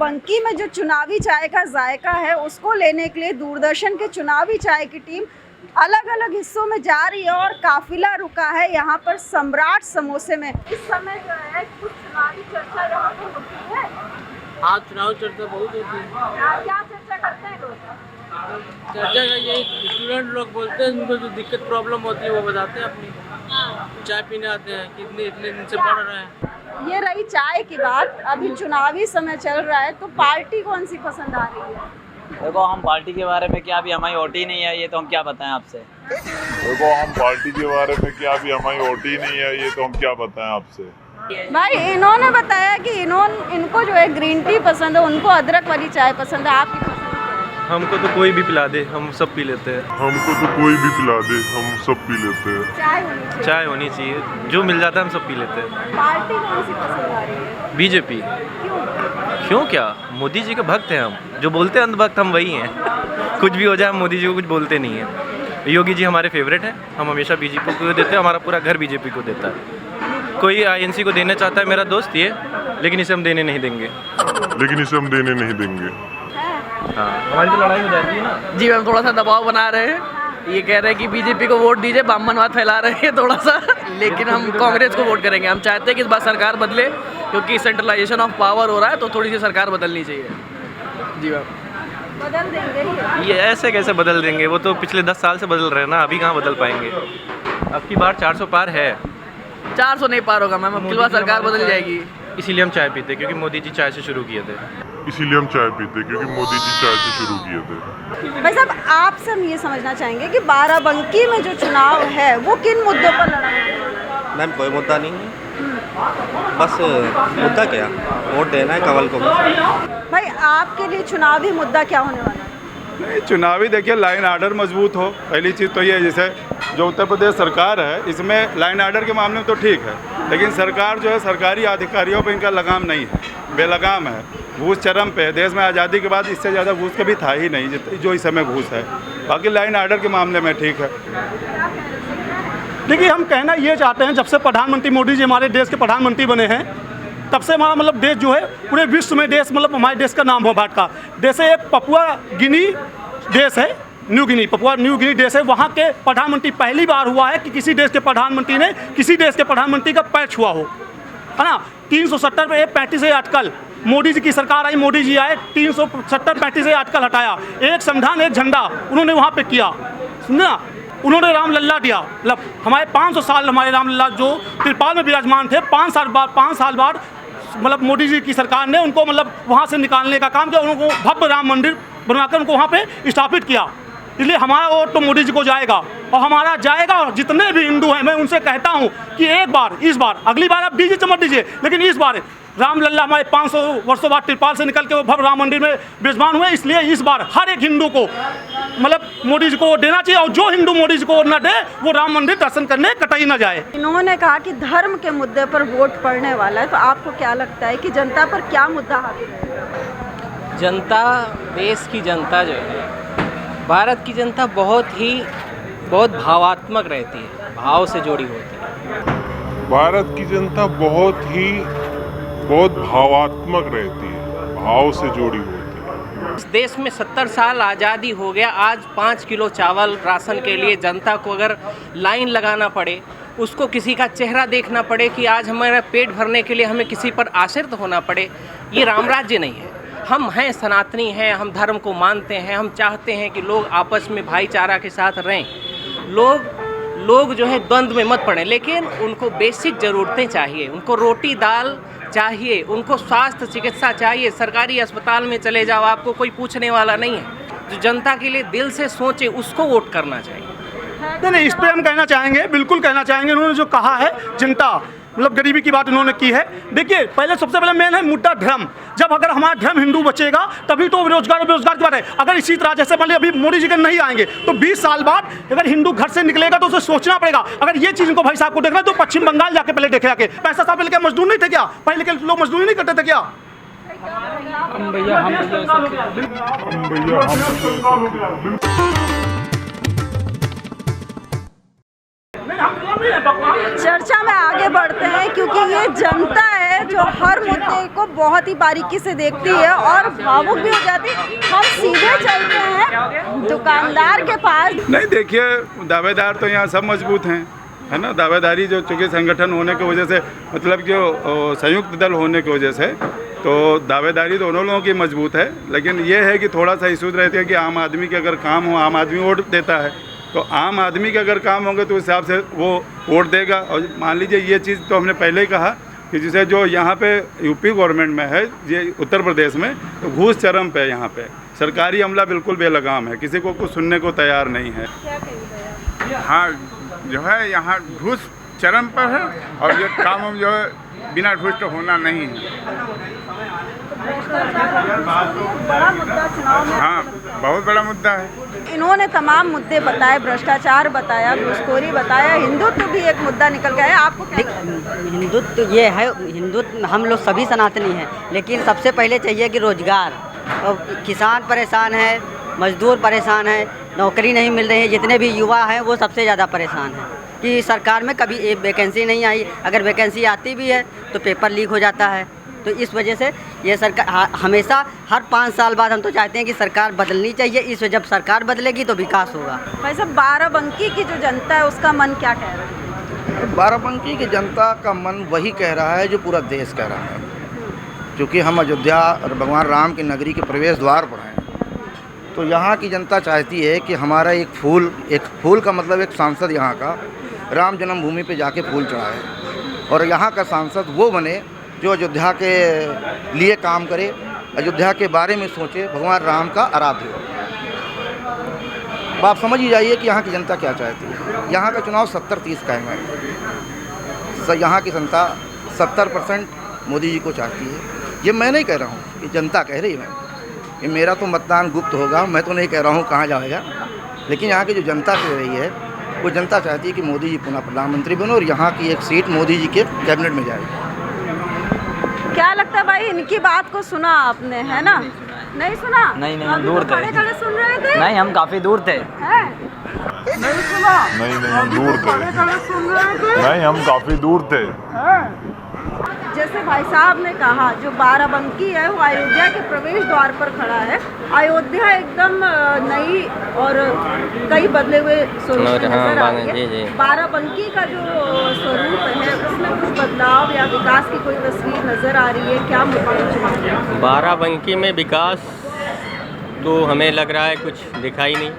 बाराबंकी में जो चुनावी चाय का जायका है उसको लेने के लिए दूरदर्शन के चुनावी चाय की टीम अलग अलग हिस्सों में जा रही है और काफिला रुका है यहाँ पर सम्राट समोसे में। इस समय जो है कुछ चुनावी चर्चा यहाँ पर होती है। हाँ, चुनाव चर्चा बहुत होती है। क्या चर्चा करते हैं लोग? चर्चा का यही स्टूडेंट लोग बोलते हैं, उनको जो दिक्कत प्रॉब्लम होती है वो बताते हैं अपनी। चाय पीने आते हैं कि इतने दिन से पढ़ रहे हैं। ये रही चाय की बात। अभी चुनावी समय चल रहा है तो पार्टी कौन सी पसंद आ रही है? देखो, हम पार्टी के बारे में क्या, अभी हमारी वोट ही नहीं है, ये तो हम क्या बताएं आपसे। देखो, हम पार्टी के बारे में क्या, अभी हमारी वोट ही नहीं है, ये तो हम क्या बताएं आपसे। भाई इन्होंने बताया कि इनको जो है ग्रीन टी पसंद है, उनको अदरक वाली चाय पसंद है। आपकी पसंद है? हमको तो कोई भी पिला दे, हम सब पी लेते हैं। हमको तो कोई भी पिला दे, हम सब पी लेते हैं। चाय होनी चाहिए, जो मिल जाता है हम सब पी लेते हैं। पार्टी कौन सी पसंद आ रही है? बीजेपी। क्यों क्या, मोदी जी के भक्त हैं हम, जो बोलते हैं अंधभक्त हम वही हैं। कुछ भी हो जाए हम मोदी जी को कुछ बोलते नहीं हैं। योगी जी हमारे फेवरेट हैं, हम हमेशा बीजेपी को देते हैं, हमारा पूरा घर बीजेपी को देता है। कोई आईएनसी को देना चाहता है, मेरा दोस्त ये, लेकिन इसे हम देने नहीं देंगे। हाँ, हमारी तो लड़ाई हो जाती है ना। जी, हम थोड़ा सा दबाव बना रहे हैं। ये कह रहे हैं कि बीजेपी को वोट दीजिए, ब्राह्मणवाद फैला रहे हैं थोड़ा सा, लेकिन हम कांग्रेस को वोट करेंगे। हम चाहते हैं कि इस बार सरकार बदले, क्योंकि सेंट्रलाइजेशन ऑफ पावर हो रहा है, तो थोड़ी सी सरकार बदलनी चाहिए। जी मैम, बदल देंगे ये ऐसे कैसे बदल देंगे, वो तो पिछले 10 साल से बदल रहे हैं ना, अभी कहाँ बदल पाएंगे। अब की बार 400 पार है। 400 नहीं पार होगा मैम, अब की बार सरकार बदल जाएगी। इसीलिए हम चाय पीते, क्योंकि मोदी जी चाय से शुरू किए थे। भाई साहब, आपसे हम ये समझना चाहेंगे कि बाराबंकी में जो चुनाव है वो किन मुद्दों पर लड़ा है? मैम, कोई मुद्दा नहीं है, बस मुद्दा क्या, वोट देना है कमल को। भाई आपके लिए चुनावी मुद्दा क्या होने वाला है? नहीं, चुनावी देखिए, लाइन आर्डर मजबूत हो, पहली चीज़ तो ये है। जैसे जो उत्तर प्रदेश सरकार है, इसमें लाइन आर्डर के मामले में तो ठीक है, लेकिन सरकार जो है सरकारी अधिकारियों पर इनका लगाम नहीं है, बेलगाम है। घूस चरम पे है। देश में आज़ादी के बाद इससे ज़्यादा घूस कभी था ही नहीं जो इस समय घूस है। बाकी लाइन आर्डर के मामले में ठीक है। देखिए, हम कहना ये चाहते हैं, जब से प्रधानमंत्री मोदी जी हमारे देश के प्रधानमंत्री बने हैं, तब से हमारा मतलब देश जो है पूरे विश्व में देश मतलब हमारे देश का नाम हो भारत का। जैसे एक पपुआ गिनी देश है, New Guinea, Papua New Guinea देश है, वहाँ के प्रधानमंत्री पहली बार हुआ है कि किसी देश के प्रधानमंत्री ने किसी देश के प्रधानमंत्री का पैर छुआ हो, है ना। 370 पे 35 आर्टिकल, मोदी जी की सरकार आई, मोदी जी आए, 370-35 आर्टिकल हटाया, एक संविधान एक झंडा उन्होंने वहाँ पे किया, सुना। उन्होंने रामलल्ला दिया, मतलब हमारे 500 साल हमारे रामलल्ला जो त्रिपाल में विराजमान थे, 5 साल बाद मतलब मोदी जी की सरकार ने उनको मतलब वहाँ से निकालने का काम किया, उनको भव्य राम मंदिर बनवाकर उनको वहाँ पे स्थापित किया। इसलिए हमारा वोट तो मोदी जी को जाएगा और हमारा जाएगा। और जितने भी हिंदू हैं, मैं उनसे कहता हूँ कि एक बार, इस बार, अगली बार आप डीजे चमक दीजिए, लेकिन इस बार रामलल्ला हमारे 500 वर्षों बाद त्रिपाल से निकल के वो भव्य राम मंदिर में विराजमान हुए, इसलिए इस बार हर एक हिंदू को मतलब मोदी जी को वोट देना चाहिए। और जो हिंदू मोदी जी को वोट न दे, वो राम मंदिर दर्शन करने कतई न जाए। इन्होंने कहा कि धर्म के मुद्दे पर वोट पड़ने वाला है, तो आपको क्या लगता है कि जनता पर क्या मुद्दा हावी है? जनता, देश की जनता जो है, भारत की जनता बहुत भावात्मक रहती है, भाव से जुड़ी होती है। भारत की जनता बहुत भावात्मक रहती है, भाव से जुड़ी होती है। इस देश में 70 साल आज़ादी हो गया, आज 5 किलो चावल राशन के लिए जनता को अगर लाइन लगाना पड़े, उसको किसी का चेहरा देखना पड़े कि आज हमारा पेट भरने के लिए हमें किसी पर आश्रित होना पड़े, ये रामराज्य नहीं है। हम हैं सनातनी हैं, हम धर्म को मानते हैं, हम चाहते हैं कि लोग आपस में भाईचारा के साथ रहें, लोग जो है द्वंद्व में मत पड़ें, लेकिन उनको बेसिक ज़रूरतें चाहिए, उनको रोटी दाल चाहिए, उनको स्वास्थ्य चिकित्सा चाहिए। सरकारी अस्पताल में चले जाओ, आपको कोई पूछने वाला नहीं है। जो जनता के लिए दिल से सोचे, उसको वोट करना चाहिए। नहीं, इस पर हम कहना चाहेंगे, बिल्कुल कहना चाहेंगे। उन्होंने जो कहा है जनता मतलब गरीबी की बात उन्होंने की है। देखिए, पहले सबसे पहले मेन है मुद्दा धर्म। जब अगर हमारा धर्म हिंदू बचेगा तभी तो रोजगार और बेरोजगार की बात है। अगर इसी तरह जैसे मान अभी मोदी जी के नहीं आएंगे तो 20 साल बाद अगर हिंदू घर से निकलेगा तो उसे सोचना पड़ेगा। अगर ये चीज़ इनको भाई साहब को देखना है तो पश्चिम बंगाल जाके पहले देखे जाके। पैसा साहब पहले क्या मजदूर नहीं थे क्या? पहले के लोग मजदूरी नहीं करते थे क्या? चर्चा में आगे बढ़ते हैं क्योंकि ये जनता है है जो हर मुद्दे को बहुत ही बारीकी से देखती है और भावुक भी हो जाती है। हम सीधे चलते हैं दुकानदार के पास। नहीं, देखिए दावेदार तो यहाँ सब मजबूत हैं, है ना। दावेदारी जो चूँकि संगठन होने की वजह से, मतलब जो संयुक्त दल होने की वजह से, तो दावेदारी दोनों लोगों की मजबूत है। लेकिन ये है कि थोड़ा सा इशूज़ रहते हैं कि आम आदमी के अगर काम हो, आम आदमी वोट देता है, तो आम आदमी के अगर काम होंगे तो उस हिसाब से वो वोट देगा। और मान लीजिए ये चीज़ तो हमने पहले ही कहा कि जैसे जो यहाँ पे यूपी गवर्नमेंट में है, ये उत्तर प्रदेश में, तो घूस चरम पे यहाँ पे सरकारी अमला बिल्कुल बेलगाम है, किसी को कुछ सुनने को तैयार नहीं है। हाँ, जो है यहाँ घूस चरम पर है और ये काम जो है बिना घूस तो होना नहीं है। बड़ा मुद्दा चुनाव में। हाँ, बहुत बड़ा मुद्दा है। इन्होंने तमाम मुद्दे बताए, भ्रष्टाचार बताया, घूसखोरी बताया, हिंदुत्व भी एक मुद्दा निकल गया है। आपको क्या लगता है? हिंदुत्व ये है, हिंदुत्व हम लोग सभी सनातनी हैं, लेकिन सबसे पहले चाहिए कि रोजगार। और किसान परेशान है, मजदूर परेशान है, नौकरी नहीं मिल रही है, जितने भी युवा हैं वो सबसे ज़्यादा परेशान हैं कि सरकार में कभी एक वैकेंसी नहीं आई, अगर वैकेंसी आती भी है तो पेपर लीक हो जाता है। तो इस वजह से ये सरकार हमेशा हर 5 साल बाद हम तो चाहते हैं कि सरकार बदलनी चाहिए। इस वजह जब सरकार बदलेगी तो विकास होगा। भाई साहब, बाराबंकी की जो जनता है उसका मन क्या कह रहा है? बाराबंकी की जनता का मन वही कह रहा है जो पूरा देश कह रहा है, क्योंकि हम अयोध्या और भगवान राम की नगरी के प्रवेश द्वार पर हैं। तो यहाँ की जनता चाहती है कि हमारा एक फूल का मतलब एक सांसद यहाँ का राम जन्मभूमि पे जाके फूल चढ़ाए और यहाँ का सांसद वो बने जो अयोध्या के लिए काम करे, अयोध्या के बारे में सोचे, भगवान राम का आराध्य हो। आप समझ ही जाइए कि यहाँ की जनता क्या चाहती है। यहाँ का चुनाव 70-30 का है। यहाँ की जनता 70% मोदी जी को चाहती है। ये मैं नहीं कह रहा हूँ, ये जनता कह रही है। ये मेरा तो मतदान गुप्त होगा, मैं तो नहीं कह रहा हूँ कहाँ जाएगा, लेकिन यहाँ की जो जनता कह रही है वो जनता चाहती है कि मोदी जी पुनः प्रधानमंत्री बने और यहाँ की एक सीट मोदी जी के कैबिनेट में जाए। क्या लगता है भाई, इनकी बात को सुना आपने, है ना? नहीं सुना? नहीं, हम दूर थे। खड़े सुन रहे थे? नहीं, हम काफ़ी दूर थे। नहीं सुना? नहीं, हम दूर थे। सुन रहे थे? नहीं, हम काफ़ी दूर थे। जैसे भाई साहब ने कहा, जो बाराबंकी है वो अयोध्या के प्रवेश द्वार पर खड़ा है। अयोध्या एकदम नई और कई बदले हुए स्वरूप में नजर आ रही है। बाराबंकी का जो स्वरूप है उसमें कुछ बदलाव या विकास की कोई तस्वीर नजर आ रही है क्या? बाराबंकी में विकास तो हमें लग रहा है कुछ दिखाई नहीं।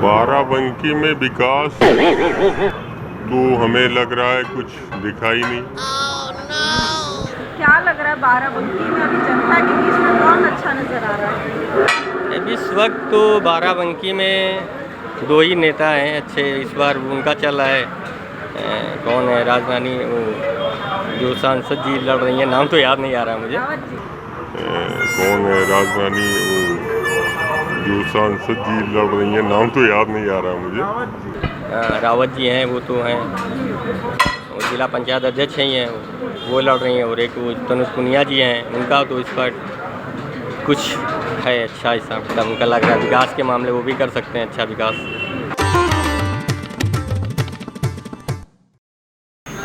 बाराबंकी में विकास तो हमें लग रहा है कुछ दिखाई नहीं। क्या लग रहा है बाराबंकी में अभी जनता के बीच में कौन अच्छा नजर आ रहा है? अभी इस वक्त तो बाराबंकी में 2 ही नेता हैं अच्छे इस बार उनका चल रहा है। कौन है? राजधानी वो जो सांसद जी लड़ रही हैं, नाम तो याद नहीं आ रहा मुझे। कौन है राजधानी वो जो सांसद जी लड़ रही हैं, नाम तो याद नहीं आ रहा मुझे। रावत जी हैं, वो तो हैं, वो जिला पंचायत अध्यक्ष हैं, वो लड़ रही हैं। और एक वो तनुज पुनिया जी हैं, उनका तो इस पर कुछ है अच्छा हिसाब किताब उनका लग रहा है। विकास के मामले वो भी कर सकते हैं अच्छा विकास।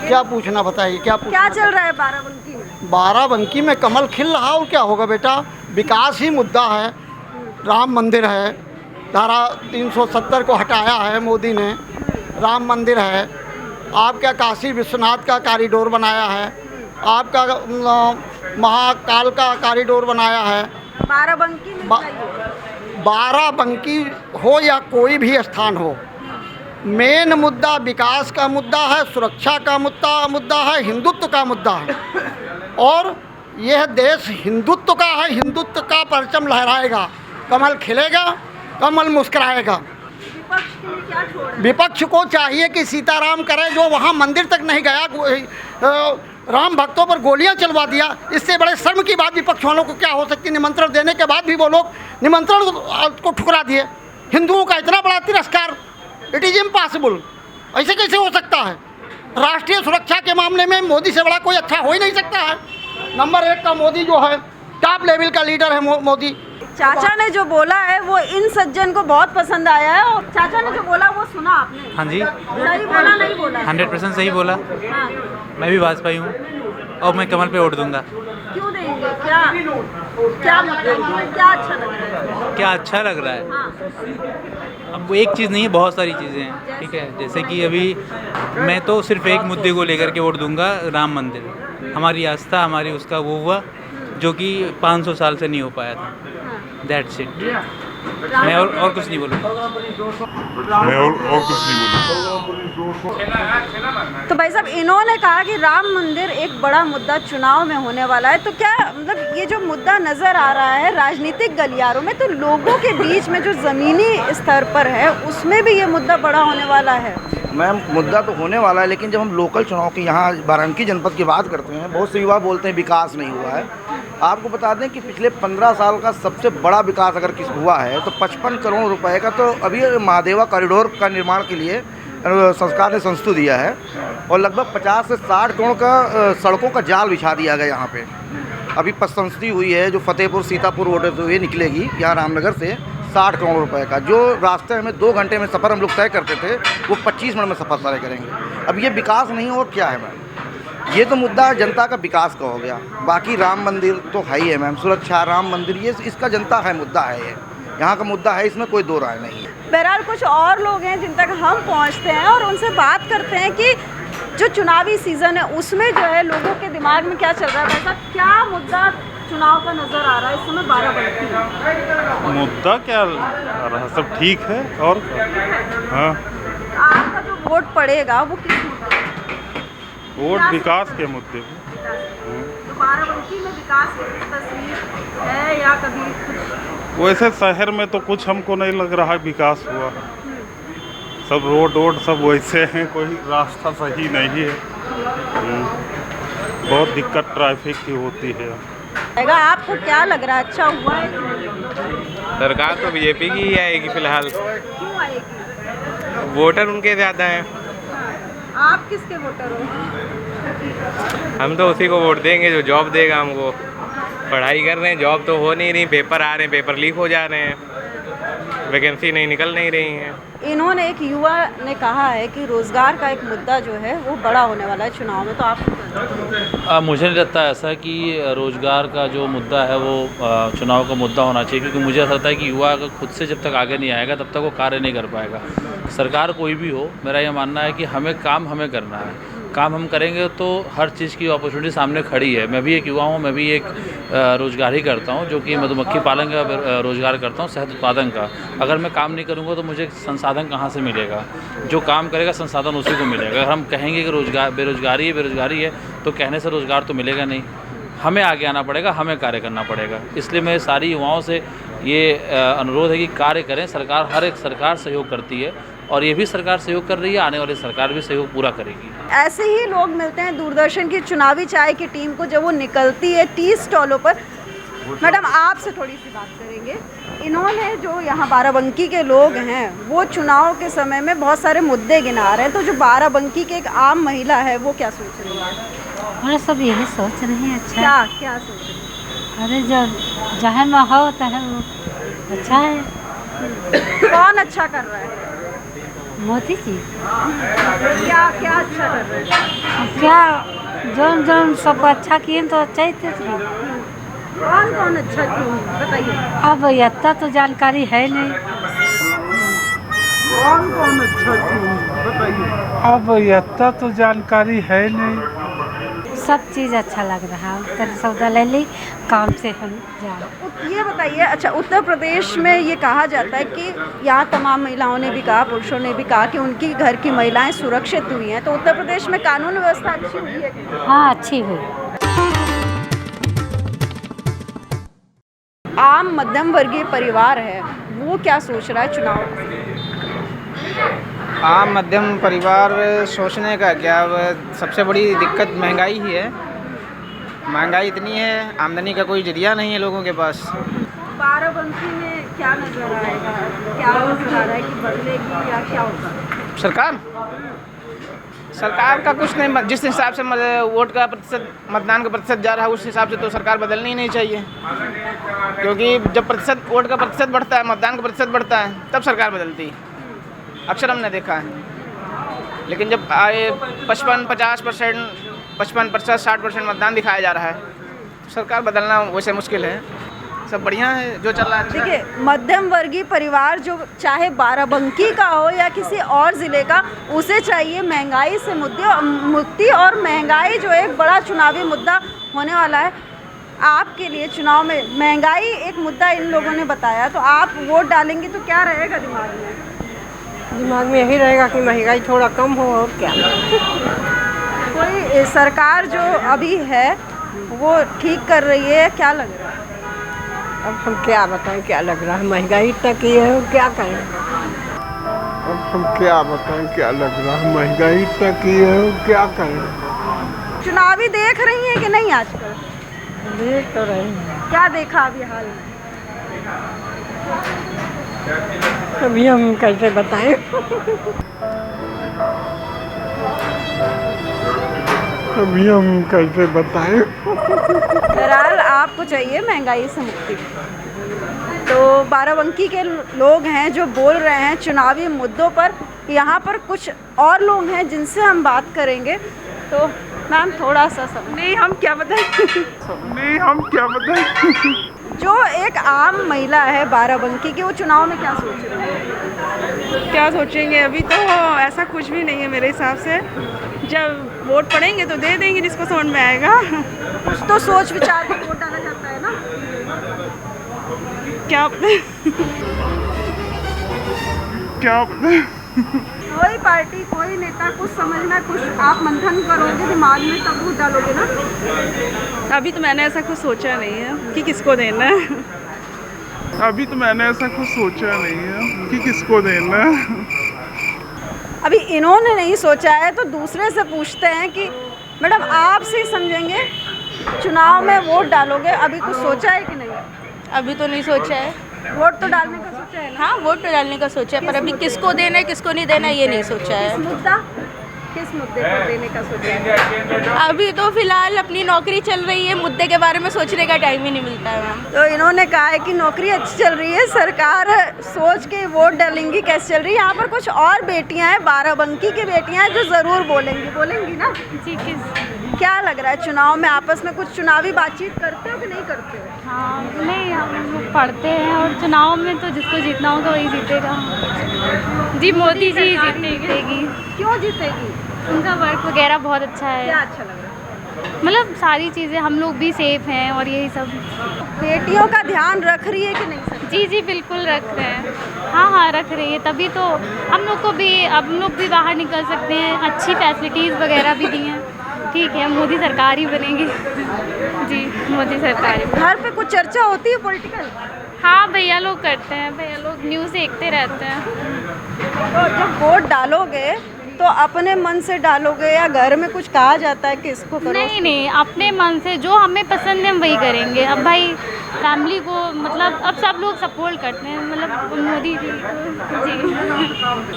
क्या पूछना बताइए, क्या चल रहा है बाराबंकी में? बाराबंकी में कमल खिल रहा और क्या होगा बेटा, विकास ही मुद्दा है। राम मंदिर है, धारा 370 को हटाया है मोदी ने, राम मंदिर है, आपका काशी विश्वनाथ का कॉरिडोर बनाया है, आपका महाकाल का कॉरिडोर बनाया है। बाराबंकी में बाराबंकी हो या कोई भी स्थान हो, मेन मुद्दा विकास का मुद्दा है, सुरक्षा का मुद्दा है, हिंदुत्व का मुद्दा है। और यह देश हिंदुत्व का है, हिंदुत्व का परचम लहराएगा, कमल खिलेगा, कमल मुस्कुराएगा। विपक्ष के लिए क्या छोड़ है? विपक्ष को चाहिए कि सीताराम करे, जो वहाँ मंदिर तक नहीं गया, राम भक्तों पर गोलियां चलवा दिया। इससे बड़े शर्म की बात विपक्ष वालों को क्या हो सकती है? निमंत्रण देने के बाद भी वो लोग निमंत्रण को ठुकरा दिए। हिंदुओं का इतना बड़ा तिरस्कार, इट इज़ इम्पॉसिबल। ऐसे कैसे हो सकता है? राष्ट्रीय सुरक्षा के मामले में मोदी से बड़ा कोई अच्छा हो ही नहीं सकता है। नंबर 1 का मोदी जो है, टॉप लेवल का लीडर है मोदी। चाचा ने जो बोला है वो इन सज्जन को बहुत पसंद आया है। और चाचा ने जो बोला वो सुना आपने? हाँ जी, सही बोला नहीं बोला? 100% सही बोला। हाँ। मैं भी भाजपाई हूँ। और मैं कमल पे वोट दूंगा। क्यों देंगे? क्या क्या मतलब क्या अच्छा लग रहा है? क्या अच्छा लग रहा है? हाँ। अब वो एक चीज़ नहीं है, बहुत सारी चीज़ें हैं, ठीक है। जैसे कि अभी मैं तो सिर्फ एक मुद्दे को लेकर के वोट दूंगा, राम मंदिर। हमारी आस्था, हमारी उसका वो हुआ जो कि 500 साल से नहीं हो पाया था। That's it. मैं और कुछ नहीं बोलूँगा। मैं और कुछ नहीं बोलूँगा। तो भाई साहब, इन्होंने कहा कि राम मंदिर एक बड़ा मुद्दा चुनाव में होने वाला है, तो क्या मतलब ये जो मुद्दा नज़र आ रहा है राजनीतिक गलियारों में, तो लोगों के बीच में जो ज़मीनी स्तर पर है उसमें भी ये मुद्दा बड़ा होने वाला है? मैम, मुद्दा तो होने वाला है, लेकिन जब हम लोकल चुनाव की यहाँ बाराबंकी जनपद की बात करते हैं, बहुत से युवा बोलते हैं विकास नहीं हुआ है। आपको बता दें कि पिछले 15 साल का सबसे बड़ा विकास अगर किस हुआ है तो 55 करोड़ रुपए का तो अभी महादेवा कॉरिडोर का निर्माण के लिए सरकार ने संस्तु दिया है, और लगभग 50 से 60 करोड़ का सड़कों का जाल बिछा दिया गया यहाँ पे। अभी संस्तु हुई है जो फतेहपुर सीतापुर होते हुए निकलेगी यहाँ रामनगर से 60 करोड़ रुपए का, जो रास्ते में 2 घंटे में सफ़र हम लोग तय करते थे वो 25 मिनट में सफ़र तय करेंगे। अब ये विकास नहीं और क्या है मैम? ये तो मुद्दा जनता का विकास का हो गया। बाकी राम मंदिर तो है ही है मैम, सुरक्षा, राम मंदिर, ये इसका जनता है मुद्दा है, ये यहाँ का मुद्दा है, इसमें कोई दो राय नहीं है। बहरहाल कुछ और लोग हैं जिन तक हम पहुँचते हैं और उनसे बात करते हैं कि जो चुनावी सीज़न है उसमें जो है लोगों के दिमाग में क्या चल रहा है। ऐसा क्या मुद्दा चुनाव का नज़र आ रहा है इस समय बाराबंकी? मुद्दा क्या रहा, सब ठीक है। और हाँ, आपका जो वोट पड़ेगा वो किस मुद्दे पे? वोट विकास के मुद्दे पे। तो बाराबंकी में विकास की तस्वीर है या कभी कुछ? वैसे शहर में तो कुछ हमको नहीं लग रहा है विकास हुआ, सब रोड सब वैसे हैं, कोई रास्ता सही नहीं है। बहुत दिक्कत ट्रैफिक की होती है। आपको क्या लग रहा है, अच्छा हुआ है? सरकार तो बीजेपी की ही आएगी फिलहाल। क्यों आएगी? वोटर उनके ज़्यादा हैं। आप किसके वोटर हो? हम तो उसी को वोट देंगे जो जॉब देगा हमको। पढ़ाई कर रहे हैं, जॉब तो हो नहीं रही, पेपर आ रहे हैं, पेपर लीक हो जा रहे हैं, वैकेंसी नहीं निकल नहीं रही हैं। इन्होंने, एक युवा ने कहा है कि रोज़गार का एक मुद्दा जो है वो बड़ा होने वाला है चुनाव में, तो आप? मुझे नहीं लगता ऐसा कि रोज़गार का जो मुद्दा है वो चुनाव का मुद्दा होना चाहिए, क्योंकि मुझे ऐसा लगता है कि युवा अगर खुद से जब तक आगे नहीं आएगा तब तक वो कार्य नहीं कर पाएगा। सरकार कोई भी हो, मेरा ये मानना है कि हमें करना है। काम हम करेंगे तो हर चीज़ की अपॉर्चुनिटी सामने खड़ी है। मैं भी एक युवा हूँ, मैं भी एक रोज़गार ही करता हूँ, जो कि मधुमक्खी पालन का रोज़गार करता हूँ, शहद उत्पादन का। अगर मैं काम नहीं करूँगा तो मुझे संसाधन कहाँ से मिलेगा? जो काम करेगा संसाधन उसी को मिलेगा। अगर हम कहेंगे कि बेरोज़गारी है तो कहने से रोज़गार तो मिलेगा नहीं। हमें आगे आना पड़ेगा, हमें कार्य करना पड़ेगा। इसलिए मैं सारी युवाओं से ये अनुरोध है कि कार्य करें। हर एक सरकार सहयोग करती है और ये भी सरकार सहयोग कर रही है, आने वाली सरकार भी सहयोग पूरा करेगी। ऐसे ही लोग मिलते हैं दूरदर्शन की चुनावी चाय की टीम को जब वो निकलती है टी स्टॉलों पर। मैडम, आपसे थोड़ी सी बात करेंगे। इन्होंने, जो यहाँ बाराबंकी के लोग हैं, वो चुनाव के समय में बहुत सारे मुद्दे गिना रहे हैं, तो जो बाराबंकी के एक आम महिला है वो क्या सोच रही है? और सब यही सोच रहे हैं। अच्छा, क्या सोच रही है? अरे जो जहाँ में होता है वो अच्छा है। कौन अच्छा कर रहा है? मोदी जी। क्या अच्छा कर रहे हैं? क्या जो सबको अच्छा किए तो अच्छा ही थे। कौन अच्छा किए बताइए। अब इतना तो जानकारी है नहीं। कौन अच्छा किए बताइए। अब इतना तो जानकारी है नहीं। सब चीज़ अच्छा लग रहा है। उत्तर सौदा ले ली, काम से हम जाए। ये बताइए, अच्छा, उत्तर प्रदेश में ये कहा जाता है कि यहाँ तमाम महिलाओं ने भी कहा, पुरुषों ने भी कहा कि उनकी घर की महिलाएं सुरक्षित हुई हैं, तो उत्तर प्रदेश में कानून व्यवस्था अच्छी हुई है? हाँ, अच्छी हुई। आम मध्यम वर्गीय परिवार है, वो क्या सोच रहा है चुनाव? आम मध्यम परिवार सोचने का क्या, सबसे बड़ी दिक्कत महंगाई ही है। महंगाई इतनी है, आमदनी का कोई जरिया नहीं है लोगों के पास। बाराबंकी में क्या नजर आएगा, क्या नजर आ रहा है कि बदलेगी या क्या होगा? सरकार का कुछ नहीं, जिस हिसाब से वोट का प्रतिशत, मतदान का प्रतिशत जा रहा है, उस हिसाब से तो सरकार बदलनी ही नहीं चाहिए, क्योंकि जब वोट का प्रतिशत बढ़ता है, मतदान का प्रतिशत बढ़ता है, तब सरकार बदलती है। अक्सर हमने देखा है। लेकिन जब आए 55-50% 55% 60% मतदान दिखाया जा रहा है। सरकार बदलना वैसे मुश्किल है, सब बढ़िया है जो चल रहा है। देखिए, मध्यम वर्गीय परिवार जो चाहे बाराबंकी का हो या किसी और ज़िले का, उसे चाहिए महंगाई से मुक्ति, और महंगाई जो एक बड़ा चुनावी मुद्दा होने वाला है। आपके लिए चुनाव में महंगाई एक मुद्दा इन लोगों ने बताया, तो आप वोट डालेंगे तो क्या रहेगा दिमाग में? दिमाग में यही रहेगा कि महंगाई थोड़ा कम हो, और क्या। कोई सरकार जो अभी है वो ठीक कर रही है, क्या लग रहा है? अब हम क्या बताएं क्या लग रहा है, महंगाई इतना की है, क्या करें। अब हम क्या बताएं क्या लग रहा है, महंगाई इतना की है, क्या करें। चुनावी देख रही हैं कि नहीं आजकल? देख तो रहे हैं। क्या देखा अभी हाल में? अभी हम कैसे बताएं। अभी हम कैसे बताएं। बहरहाल आपको चाहिए महंगाई से मुक्ति, तो बाराबंकी के लोग हैं जो बोल रहे हैं चुनावी मुद्दों पर। यहाँ पर कुछ और लोग हैं जिनसे हम बात करेंगे। तो मैम थोड़ा सा सब नहीं हम क्या बताएं जो एक आम महिला है बाराबंकी की, वो चुनाव में क्या सोच रही है? क्या सोचेंगे, अभी तो ऐसा कुछ भी नहीं है मेरे हिसाब से। जब वोट पड़ेंगे तो दे देंगे जिसको समझ में आएगा। कुछ तो सोच विचार के वोट डाला जाता है ना। क्या कोई पार्टी, कोई नेता, कुछ समझना, कुछ आप मंथन करोगे दिमाग में तब वोट डालोगे ना। अभी तो मैंने ऐसा कुछ सोचा नहीं है कि किसको देना है। अभी तो मैंने ऐसा कुछ सोचा नहीं है कि किसको देना। अभी इन्होंने नहीं सोचा है तो दूसरे से पूछते हैं कि मैडम आप से समझेंगे, चुनाव में वोट डालोगे, अभी कुछ सोचा है कि नहीं? अभी तो नहीं सोचा है। वोट तो डालने का सोचा है ना? हाँ, वोट तो डालने का सोचा है, पर अभी किसको देना है किसको नहीं देना ये नहीं सोचा है। किस मुद्दे पर देने का सोचा है? अभी तो फिलहाल अपनी नौकरी चल रही है, मुद्दे के बारे में सोचने का टाइम ही नहीं मिलता है मैम। तो इन्होंने कहा है कि नौकरी अच्छी चल रही है, सरकार सोच के वोट डालेंगी कैसे चल रही है। यहाँ पर कुछ और बेटियाँ हैं, बाराबंकी की बेटियाँ हैं जो ज़रूर बोलेंगी ना जी। क्या लग रहा है, चुनाव में आपस में कुछ चुनावी बातचीत करते हो कि नहीं करते हो? हाँ, नहीं हम लोग पढ़ते हैं, और चुनाव में तो जिसको जीतना होगा वही जीतेगा। जी मोदी जी जीतेगी। क्यों जीतेगी? उनका वर्क वगैरह बहुत अच्छा है। क्या अच्छा लग रहा है? मतलब सारी चीज़ें, हम लोग भी सेफ हैं और यही सब। बेटियों का ध्यान रख रही है कि नहीं सर? जी बिल्कुल रख रहे हैं। हाँ रख रही है, तभी तो हम लोग भी बाहर निकल सकते हैं, अच्छी फैसिलिटीज़ वगैरह भी दी हैं। ठीक है, मोदी सरकार ही बनेगी। जी मोदी सरकार। घर पे कुछ चर्चा होती है पॉलिटिकल? हाँ, भैया लोग करते हैं, भैया लोग न्यूज़ देखते रहते हैं। तो जब वोट डालोगे तो अपने मन से डालोगे या घर में कुछ कहा जाता है कि इसको करो? नहीं, अपने मन से जो हमें पसंद है हम वही करेंगे। अब भाई फैमिली को, मतलब अब सब लोग सपोर्ट करते हैं, मतलब मोदी जी।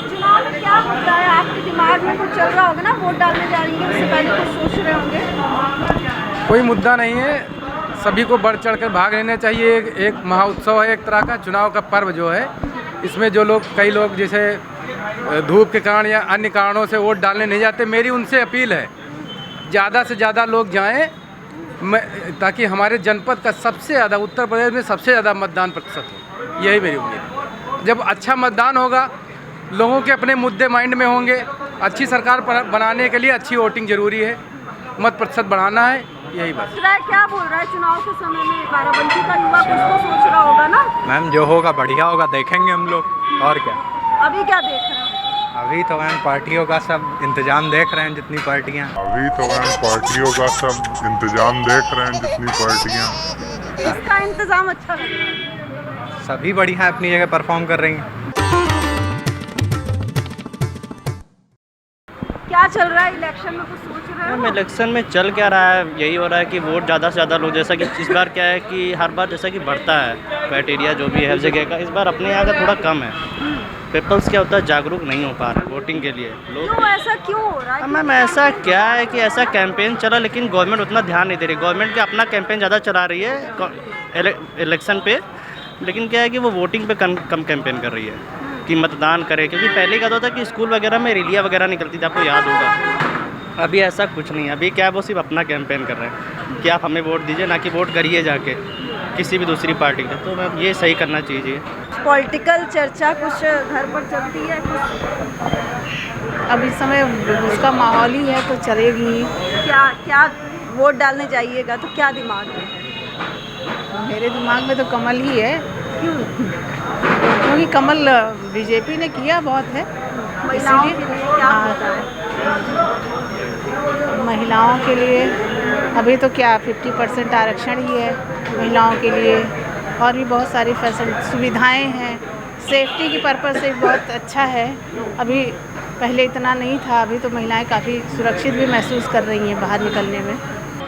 चुनाव में क्या मुद्दा है आपके दिमाग में? कुछ चल रहा होगा ना, वोट डालने जा रही है, उससे पहले कुछ सोच रहे होंगे? कोई मुद्दा नहीं है, सभी को बढ़ चढ़ कर भाग लेना चाहिए। एक महोत्सव है एक तरह का, चुनाव का पर्व जो है, इसमें जो लोग, कई लोग जैसे धूप के कारण या अन्य कारणों से वोट डालने नहीं जाते, मेरी उनसे अपील है ज़्यादा से ज़्यादा लोग जाएं, ताकि हमारे जनपद का सबसे ज़्यादा, उत्तर प्रदेश में सबसे ज़्यादा मतदान प्रतिशत हो। यही मेरी उम्मीद है। जब अच्छा मतदान होगा, लोगों के अपने मुद्दे माइंड में होंगे, अच्छी सरकार बनाने के लिए अच्छी वोटिंग ज़रूरी है, मत प्रतिशत बढ़ाना है, यही बस। क्या बोल रहा है चुनाव के समय में बाराबंकी का युवा? कुछ तो सोच रहा होगा ना मैम, जो होगा बढ़िया होगा, देखेंगे हम लोग, और क्या। अभी क्या देख रहे हैं? अभी तो मैम पार्टियों का सब इंतजाम देख रहे हैं, जितनी पार्टियां। किसका इंतजाम अच्छा लग रहा है? सभी बढ़िया अपनी जगह परफॉर्म कर रही हैं। क्या चल रहा है इलेक्शन में, कुछ सोच रहे हो? मैम इलेक्शन में चल क्या रहा है, यही हो रहा है कि वोट ज़्यादा से ज़्यादा लोग, जैसा कि इस बार क्या है कि हर बार जैसा कि बढ़ता है क्राइटेरिया जो भी है हर जगह का, इस बार अपने यहाँ का थोड़ा कम है। पीपल्स क्या होता है, जागरूक नहीं हो पा रहे वोटिंग के लिए लोग। क्यों ऐसा क्यों हो रहा है? मैम ऐसा क्या है कि ऐसा कैंपेन चला, लेकिन गवर्नमेंट उतना ध्यान नहीं दे रही। गवर्नमेंट का अपना कैंपेन ज़्यादा चला रही है इलेक्शन पे, लेकिन क्या है कि वो वोटिंग पे कम कैंपेन कर रही है कि मतदान करें। क्योंकि पहले क्या होता था कि स्कूल वगैरह में रैलियाँ वगैरह निकलती थी, आपको याद होगा, अभी ऐसा कुछ नहीं है। अभी क्या है, वो सिर्फ अपना कैंपेन कर रहे हैं कि आप हमें वोट दीजिए, ना कि वोट करिए जाके किसी भी दूसरी पार्टी के। तो मैं ये सही करना चाहिए। पॉलिटिकल चर्चा कुछ घर पर चलती है कुछ? अब इस समय उसका माहौल ही है तो चलेगी। क्या क्या वोट डालने जाइएगा तो क्या दिमाग में है? मेरे दिमाग में तो कमल ही है। क्यों? क्योंकि कमल बीजेपी ने किया बहुत है। महिलाओं के लिए क्या होता है? महिलाओं के लिए अभी तो क्या 50% आरक्षण ही है महिलाओं के लिए, और भी बहुत सारी सुविधाएं हैं। सेफ्टी की पर्पज़ से बहुत अच्छा है। अभी पहले इतना नहीं था, अभी तो महिलाएं काफ़ी सुरक्षित भी महसूस कर रही हैं बाहर निकलने में।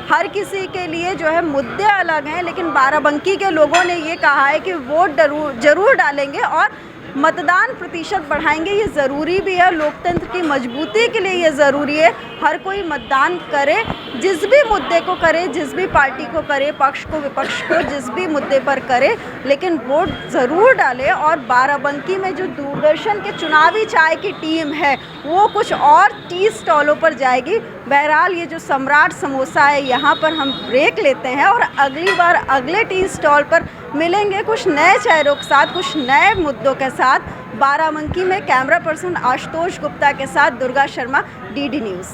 हर किसी के लिए जो है मुद्दे अलग हैं, लेकिन बाराबंकी के लोगों ने ये कहा है कि वोट जरूर डालेंगे और मतदान प्रतिशत बढ़ाएंगे। ये ज़रूरी भी है, लोकतंत्र की मजबूती के लिए ये ज़रूरी है। हर कोई मतदान करे, जिस भी मुद्दे को करे, जिस भी पार्टी को करे, पक्ष को विपक्ष को, जिस भी मुद्दे पर करे, लेकिन वोट ज़रूर डाले। और बाराबंकी में जो दूरदर्शन के चुनावी चाय की टीम है वो कुछ और टी स्टॉलों पर जाएगी। बहरहाल ये जो सम्राट समोसा है, यहाँ पर हम ब्रेक लेते हैं और अगली बार अगले टी स्टॉल पर मिलेंगे कुछ नए चेहरों के साथ, कुछ नए मुद्दों के साथ। बाराबंकी में कैमरा पर्सन आशुतोष गुप्ता के साथ दुर्गा शर्मा, DD न्यूज़।